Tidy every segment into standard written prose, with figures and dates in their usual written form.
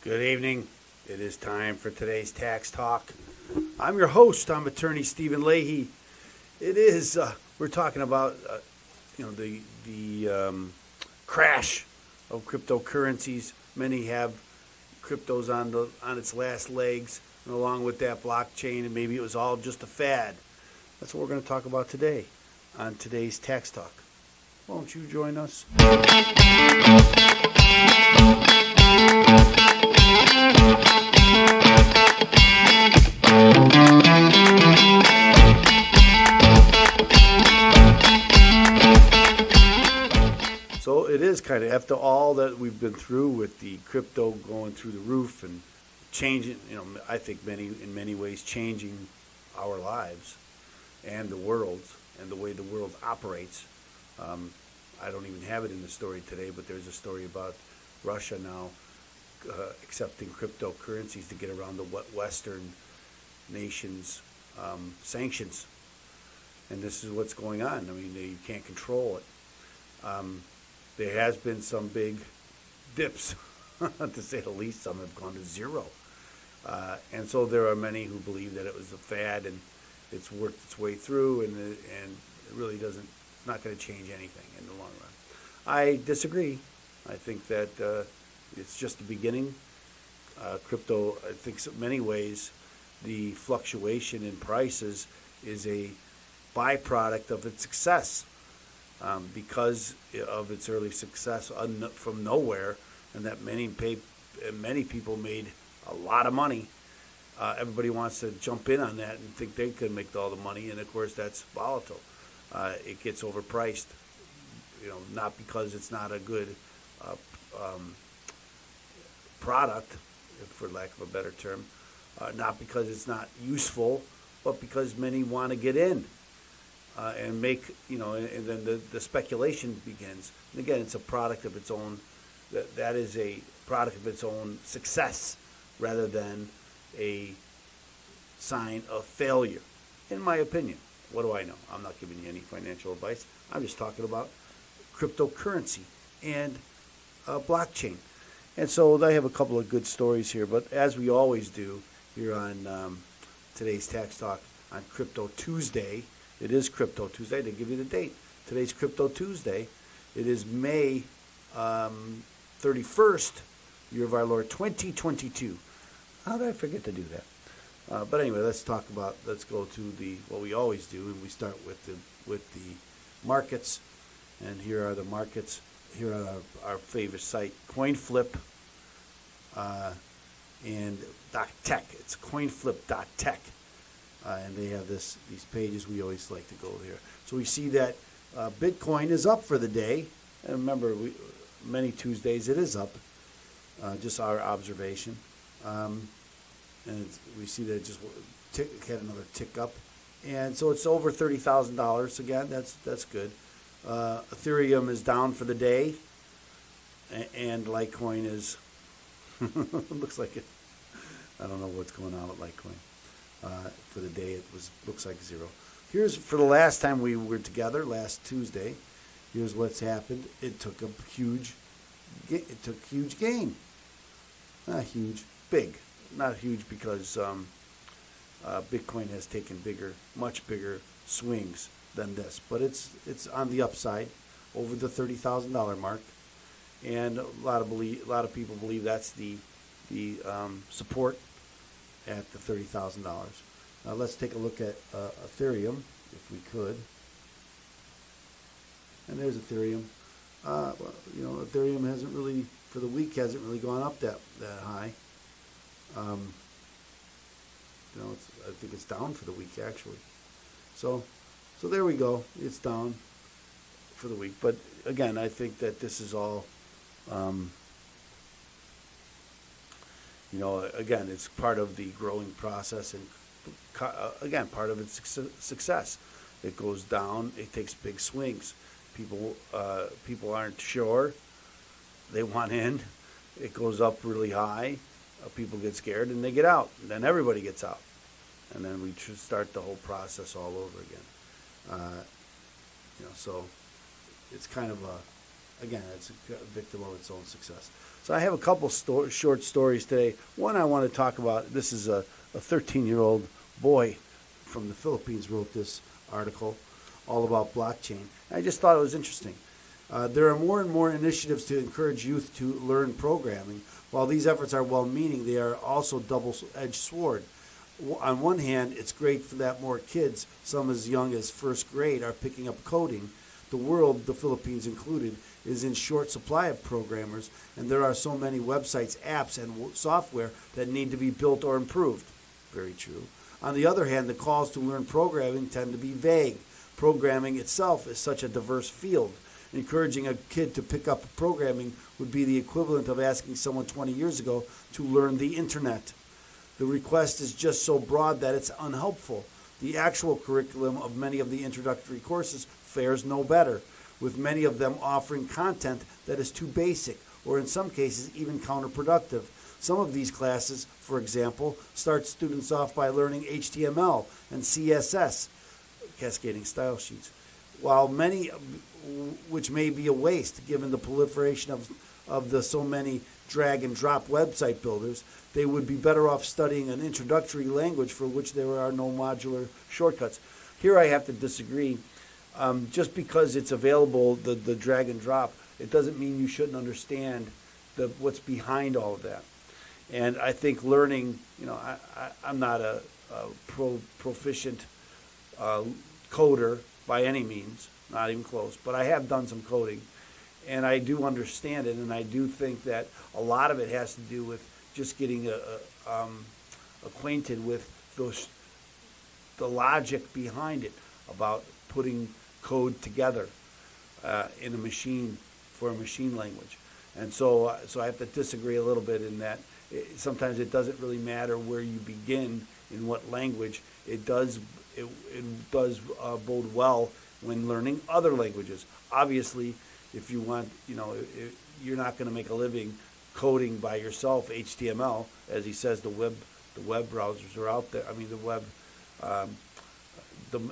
Good evening. It is time for today's tax talk. I'm your host. I'm attorney Stephen Leahy. It is we're talking about the crash of cryptocurrencies. Many have cryptos on its last legs, and along with that, blockchain, and maybe it was all just a fad. That's what we're going to talk about today on today's tax talk. Won't you join us? So it is kind of, after all that we've been through with the crypto going through the roof and changing, I think in many ways changing our lives and the world and the way the world operates. I don't even have it in the story today, but there's a story about Russia now accepting cryptocurrencies to get around the Western nations' sanctions. And this is what's going on. I mean, you can't control it. There has been some big dips, to say the least. Some have gone to zero. And so there are many who believe that it was a fad and it's worked its way through and it really not going to change anything in the long run. I disagree. I think that it's just the beginning. Crypto, I think in many ways, the fluctuation in prices is a byproduct of its success. Because of its early success from nowhere, and that many people made a lot of money. Everybody wants to jump in on that and think they could make all the money, and of course that's volatile. It gets overpriced, not because it's not a good product, for lack of a better term, not because it's not useful, but because many want to get in. And make, and then the speculation begins. And again, it's a product of its own, that is a product of its own success rather than a sign of failure, in my opinion. What do I know? I'm not giving you any financial advice. I'm just talking about cryptocurrency and blockchain. And so I have a couple of good stories here, but as we always do here on today's Tax Talk on Crypto Tuesday, it is Crypto Tuesday. They give you the date. Today's Crypto Tuesday. It is May 31st, year of our Lord, 2022. How did I forget to do that? But anyway, let's go to what we always do, and we start with the markets. And here are the markets. Here are our favorite site, CoinFlip and .tech. It's CoinFlip.tech. And they have these pages. We always like to go there. So we see that Bitcoin is up for the day. And remember, many Tuesdays it is up. Just our observation. And we see that it just had another tick up. And so it's over $30,000 again. That's good. Ethereum is down for the day. And Litecoin is, looks like it. I don't know what's going on with Litecoin. For the day, looks like zero. Here's for the last time we were together, last Tuesday. Here's what's happened. It took huge gain. Not huge, big. Not huge because Bitcoin has taken much bigger swings than this, but it's on the upside, over the $30,000 mark, and a lot of people believe that's the support at the $30,000. Let's take a look at Ethereum, if we could. And there's Ethereum. Ethereum hasn't really, for the week, hasn't really gone up that high. I think it's down for the week actually. So there we go. It's down for the week. But again, I think that this is all. Again, it's part of the growing process, and again, part of its success. It goes down. It takes big swings. People aren't sure. They want in. It goes up really high. People get scared and they get out. And then everybody gets out, and then we start the whole process all over again. So it's kind of it's a victim of its own success. So I have a couple short stories today. One I want to talk about, this is a 13-year-old boy from the Philippines wrote this article all about blockchain. I just thought it was interesting. There are more and more initiatives to encourage youth to learn programming. While these efforts are well-meaning, they are also double-edged sword. On one hand, it's great for that more kids, some as young as first grade, are picking up coding. The world, the Philippines included, is in short supply of programmers, and there are so many websites, apps, and software that need to be built or improved. Very true. On the other hand, the calls to learn programming tend to be vague. Programming itself is such a diverse field. Encouraging a kid to pick up programming would be the equivalent of asking someone 20 years ago to learn the internet. The request is just so broad that it's unhelpful. The actual curriculum of many of the introductory courses fares no better, with many of them offering content that is too basic, or in some cases even counterproductive. Some of these classes, for example, start students off by learning HTML and CSS, cascading style sheets, while many, which may be a waste given the proliferation of the so many drag and drop website builders. They would be better off studying an introductory language for which there are no modular shortcuts. Here I have to disagree. Just because it's available, the drag and drop, it doesn't mean you shouldn't understand what's behind all of that. And I think learning, I'm not a proficient coder by any means, not even close, but I have done some coding, and I do understand it, and I do think that a lot of it has to do with just getting acquainted with the logic behind it, about putting code together in a machine for a machine language. And so I have to disagree a little bit in that sometimes it doesn't really matter where you begin in what language. It does bode well when learning other languages. Obviously, if you want, you're not going to make a living coding by yourself HTML, as he says. The web browsers are out there. I mean, the web,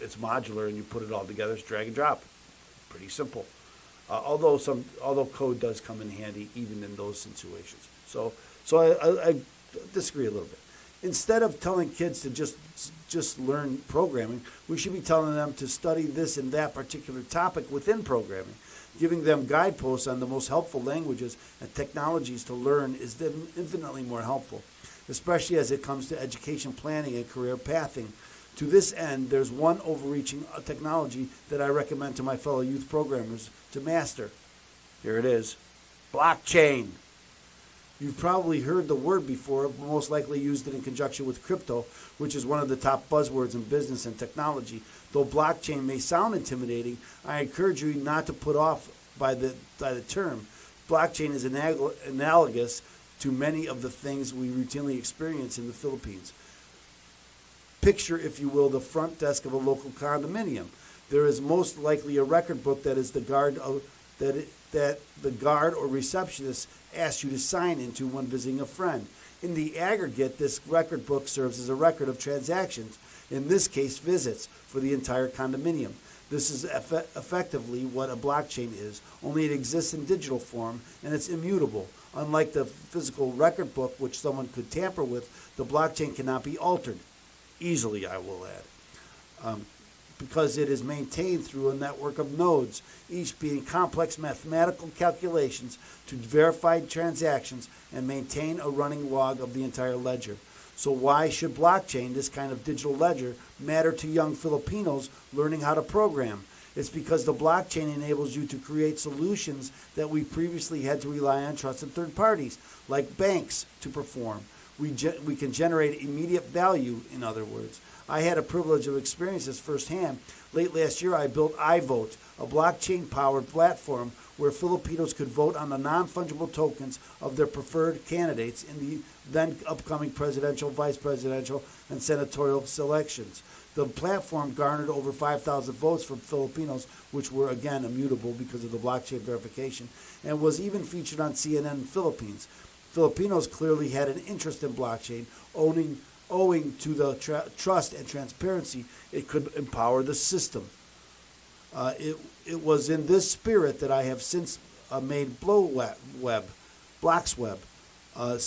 it's modular, and you put it all together. It's drag and drop, pretty simple. Although code does come in handy even in those situations. So I disagree a little bit. Instead of telling kids to just learn programming, we should be telling them to study this and that particular topic within programming. Giving them guideposts on the most helpful languages and technologies to learn is infinitely more helpful, especially as it comes to education planning and career pathing. To this end, there's one overreaching technology that I recommend to my fellow youth programmers to master. Here it is: blockchain. You've probably heard the word before, but most likely used it in conjunction with crypto, which is one of the top buzzwords in business and technology. Though blockchain may sound intimidating, I encourage you not to put off by the term. Blockchain is analogous to many of the things we routinely experience in the Philippines. Picture, if you will, the front desk of a local condominium. There is most likely a record book that is the guard or receptionist asks you to sign into when visiting a friend. In the aggregate, this record book serves as a record of transactions, in this case visits, for the entire condominium. This is effectively what a blockchain is, only it exists in digital form and it's immutable. Unlike the physical record book, which someone could tamper with, the blockchain cannot be altered. Easily, I will add. Because it is maintained through a network of nodes, each being complex mathematical calculations to verify transactions and maintain a running log of the entire ledger. So why should blockchain, this kind of digital ledger, matter to young Filipinos learning how to program? It's because the blockchain enables you to create solutions that we previously had to rely on trusted third parties, like banks, to perform. We can generate immediate value, in other words. I had a privilege of experience this firsthand. Late last year, I built iVote, a blockchain-powered platform where Filipinos could vote on the non-fungible tokens of their preferred candidates in the then upcoming presidential, vice presidential, and senatorial selections. The platform garnered over 5,000 votes from Filipinos, which were, again, immutable because of the blockchain verification, and was even featured on CNN Philippines. Filipinos clearly had an interest in blockchain, owing to the trust and transparency it could empower the system. It was in this spirit that I have since made BlowWeb, Blocks Web,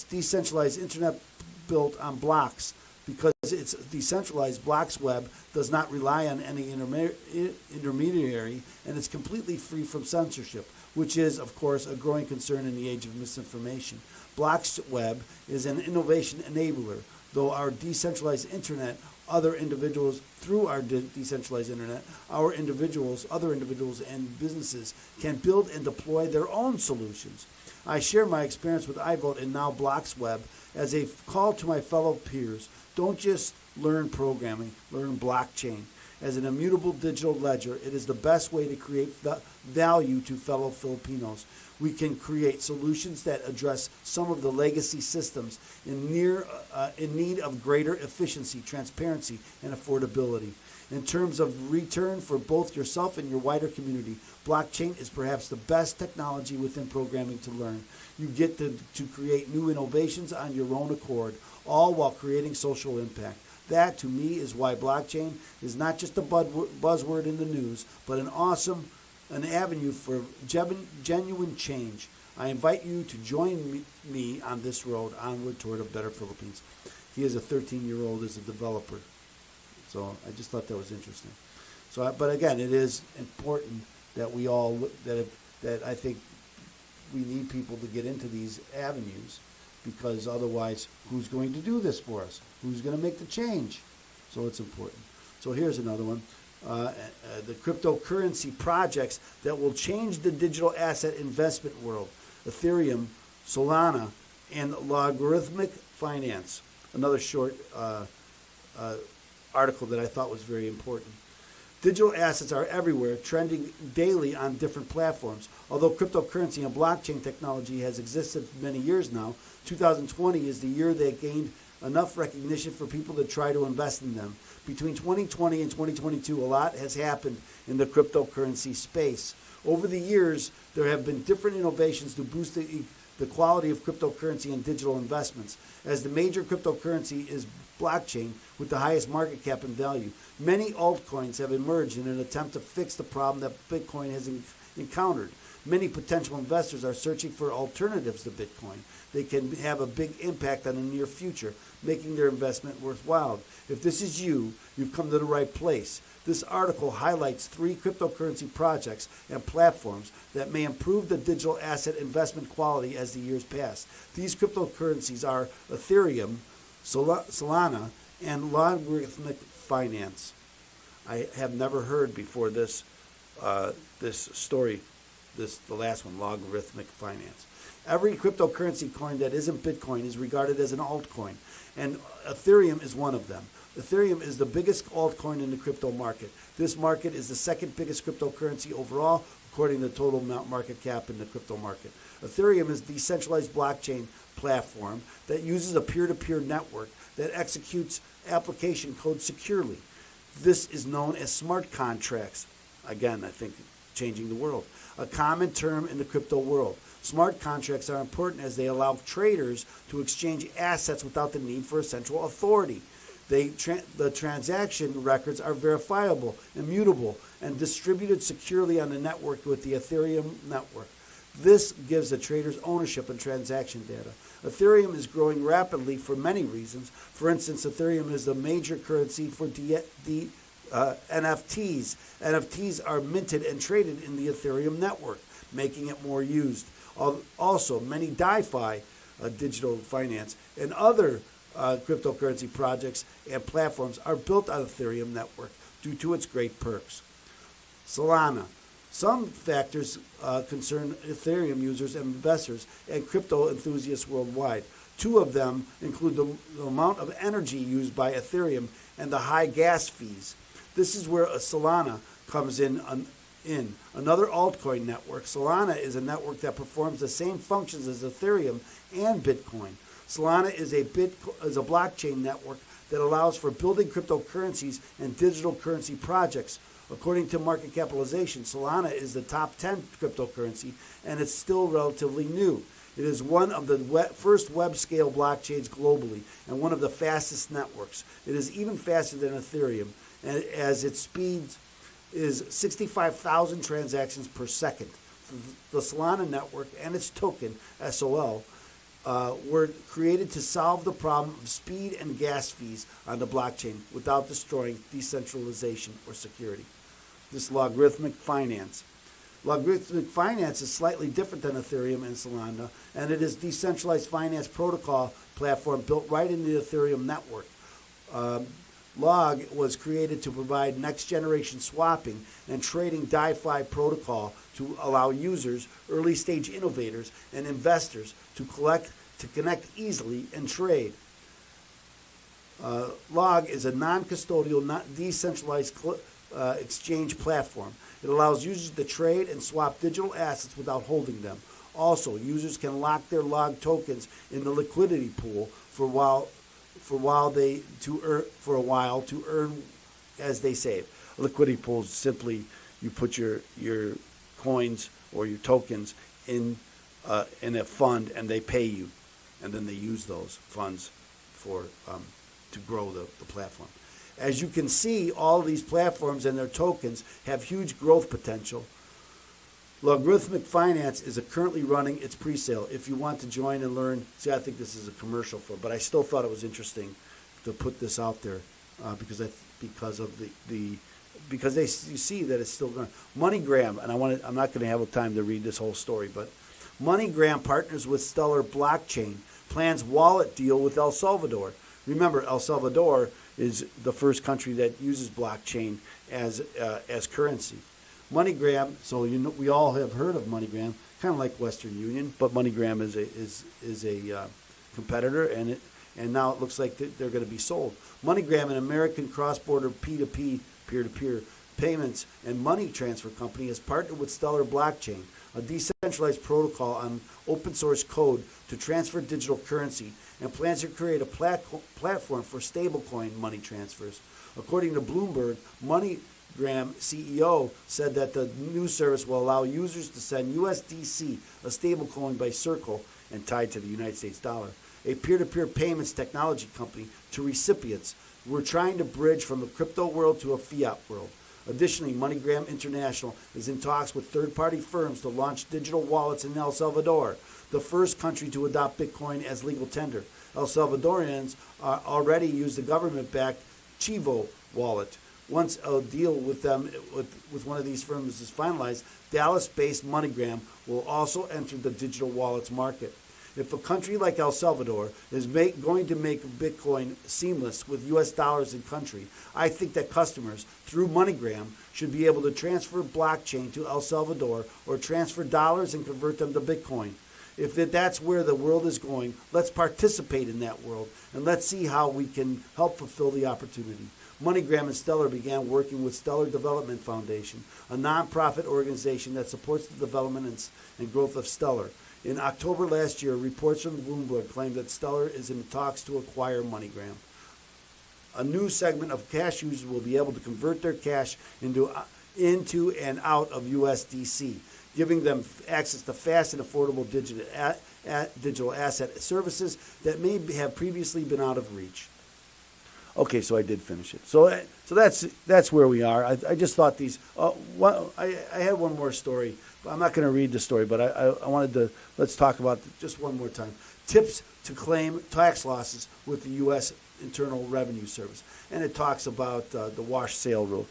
decentralized internet built on blocks. Because it's decentralized, Blocks Web does not rely on any intermediary, and it's completely free from censorship, which is, of course, a growing concern in the age of misinformation. Blocks Web is an innovation enabler, though our decentralized internet, other individuals, through our decentralized internet, other individuals and businesses can build and deploy their own solutions. I share my experience with iVote and now Blocks Web as a call to my fellow peers. Don't just learn programming, learn blockchain. As an immutable digital ledger, it is the best way to create value to fellow Filipinos. We can create solutions that address some of the legacy systems in need of greater efficiency, transparency, and affordability. In terms of return for both yourself and your wider community, blockchain is perhaps the best technology within programming to learn. You get to create new innovations on your own accord, all while creating social impact. That, to me, is why blockchain is not just a buzzword in the news, but an avenue for genuine change. I invite you to join me on this road onward toward a better Philippines. He is a 13-year-old as a developer. So I just thought that was interesting. But again, it is important that we all that I think we need people to get into these avenues, because otherwise, who's going to do this for us? Who's going to make the change? So it's important. So here's another one. The cryptocurrency projects that will change the digital asset investment world: Ethereum, Solana, and logarithmic finance. Another short article that I thought was very important. Digital assets are everywhere, trending daily on different platforms. Although cryptocurrency and blockchain technology has existed for many years now, 2020 is the year that gained enough recognition for people to try to invest in them. Between 2020 and 2022, a lot has happened in the cryptocurrency space. Over the years, there have been different innovations to boost the quality of cryptocurrency and digital investments. As the major cryptocurrency is blockchain with the highest market cap and value, many altcoins have emerged in an attempt to fix the problem that Bitcoin has encountered. Many potential investors are searching for alternatives to Bitcoin. They can have a big impact on the near future, making their investment worthwhile. If this is you, you've come to the right place. This article highlights 3 cryptocurrency projects and platforms that may improve the digital asset investment quality as the years pass. These cryptocurrencies are Ethereum, Solana, and logarithmic finance. I have never heard before this story, the last one, logarithmic finance. Every cryptocurrency coin that isn't Bitcoin is regarded as an altcoin, and Ethereum is one of them. Ethereum is the biggest altcoin in the crypto market. This market is the second biggest cryptocurrency overall, according to total market cap in the crypto market. Ethereum is a decentralized blockchain platform that uses a peer-to-peer network that executes application code securely. This is known as smart contracts. Again, I think changing the world. A common term in the crypto world. Smart contracts are important as they allow traders to exchange assets without the need for a central authority. The transaction records are verifiable, immutable, and distributed securely on the network with the Ethereum network. This gives the traders ownership and transaction data. Ethereum is growing rapidly for many reasons. For instance, Ethereum is the major currency for NFTs. NFTs are minted and traded in the Ethereum network, making it more used. Also, many DeFi, digital finance, and other cryptocurrency projects and platforms are built on Ethereum network due to its great perks. Solana. Some factors concern Ethereum users and investors and crypto enthusiasts worldwide. 2 of them include the amount of energy used by Ethereum and the high gas fees. This is where Solana comes in. Another altcoin network, Solana is a network that performs the same functions as Ethereum and Bitcoin. Solana is a blockchain network that allows for building cryptocurrencies and digital currency projects. According to market capitalization, Solana is the top 10 cryptocurrency, and it's still relatively new. It is one of the first web-scale blockchains globally and one of the fastest networks. It is even faster than Ethereum, as its speed is 65,000 transactions per second, The Solana network and its token, SOL, were created to solve the problem of speed and gas fees on the blockchain without destroying decentralization or security. This logarithmic finance. Logarithmic finance is slightly different than Ethereum and Solana, and it is a decentralized finance protocol platform built right into the Ethereum network. Log was created to provide next-generation swapping and trading DeFi protocol to allow users, early-stage innovators, and investors to connect easily and trade. Log is a non-custodial, not decentralized exchange platform. It allows users to trade and swap digital assets without holding them. Also, users can lock their log tokens in the liquidity pool for a while to earn as they save. A liquidity pool is simply you put your coins or your tokens in a fund and they pay you, and then they use those funds for to grow the platform. As you can see, all of these platforms and their tokens have huge growth potential. Logarithmic Finance is currently running its pre-sale. If you want to join and learn, see, I think this is a commercial for, but I still thought it was interesting to put this out there because you see that it's still going. MoneyGram, and I'm not going to have time to read this whole story, but MoneyGram partners with Stellar Blockchain, plans wallet deal with El Salvador. Remember, El Salvador is the first country that uses blockchain as currency. MoneyGram, so we all have heard of MoneyGram, kind of like Western Union, but MoneyGram is a competitor, and now it looks like they're going to be sold. MoneyGram, an American cross-border P2P, peer-to-peer payments and money transfer company, has partnered with Stellar Blockchain, a decentralized protocol on open source code to transfer digital currency, and plans to create a platform for stablecoin money transfers. According to Bloomberg, MoneyGram CEO said that the new service will allow users to send USDC, a stablecoin by Circle and tied to the United States dollar, a peer-to-peer payments technology company, to recipients. We're trying to bridge from a crypto world to a fiat world. Additionally, MoneyGram International is in talks with third-party firms to launch digital wallets in El Salvador, the first country to adopt Bitcoin as legal tender. El Salvadorians already use the government-backed Chivo wallet. Once a deal with them, with one of these firms is finalized, Dallas-based MoneyGram will also enter the digital wallets market. If a country like El Salvador is going to make Bitcoin seamless with U.S. dollars in country, I think that customers, through MoneyGram, should be able to transfer blockchain to El Salvador or transfer dollars and convert them to Bitcoin. If that's where the world is going, let's participate in that world, and let's see how we can help fulfill the opportunity. MoneyGram and Stellar began working with Stellar Development Foundation, a nonprofit organization that supports the development and growth of Stellar. In October last year, reports from Bloomberg claimed that Stellar is in talks to acquire MoneyGram. A new segment of cash users will be able to convert their cash into and out of USDC, giving them access to fast and affordable digital asset services that may have previously been out of reach. Okay, so I did finish it. So that's where we are. I just thought these. I had one more story. I'm not going to read the story, but I wanted to. Let's talk about just one more time. Tips to claim tax losses with the U.S. Internal Revenue Service, and it talks about the wash sale rule.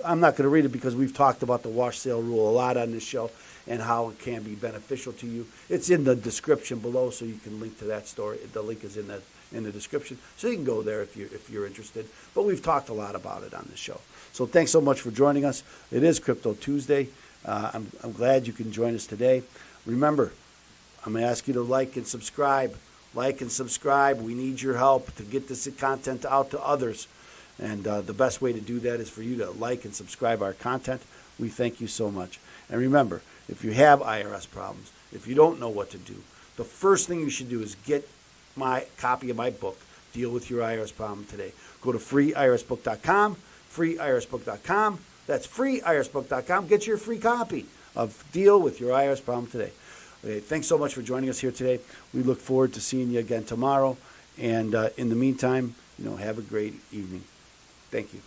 I'm not going to read it because we've talked about the wash sale rule a lot on this show and how it can be beneficial to you. It's in the description below, so you can link to that story. The link is in the description, so you can go there if you're interested. But we've talked a lot about it on this show. So thanks so much for joining us. It is Crypto Tuesday. I'm glad you can join us today. Remember, I'm going to ask you to like and subscribe. Like and subscribe. We need your help to get this content out to others. And the best way to do that is for you to like and subscribe our content. We thank you so much. And remember, if you have IRS problems, if you don't know what to do, the first thing you should do is get my copy of my book, Deal with Your IRS Problem Today. Go to freeirsbook.com, freeirsbook.com. That's freeirsbook.com. Get your free copy of Deal with Your IRS Problem Today. Okay, thanks so much for joining us here today. We look forward to seeing you again tomorrow. And in the meantime, have a great evening. Thank you.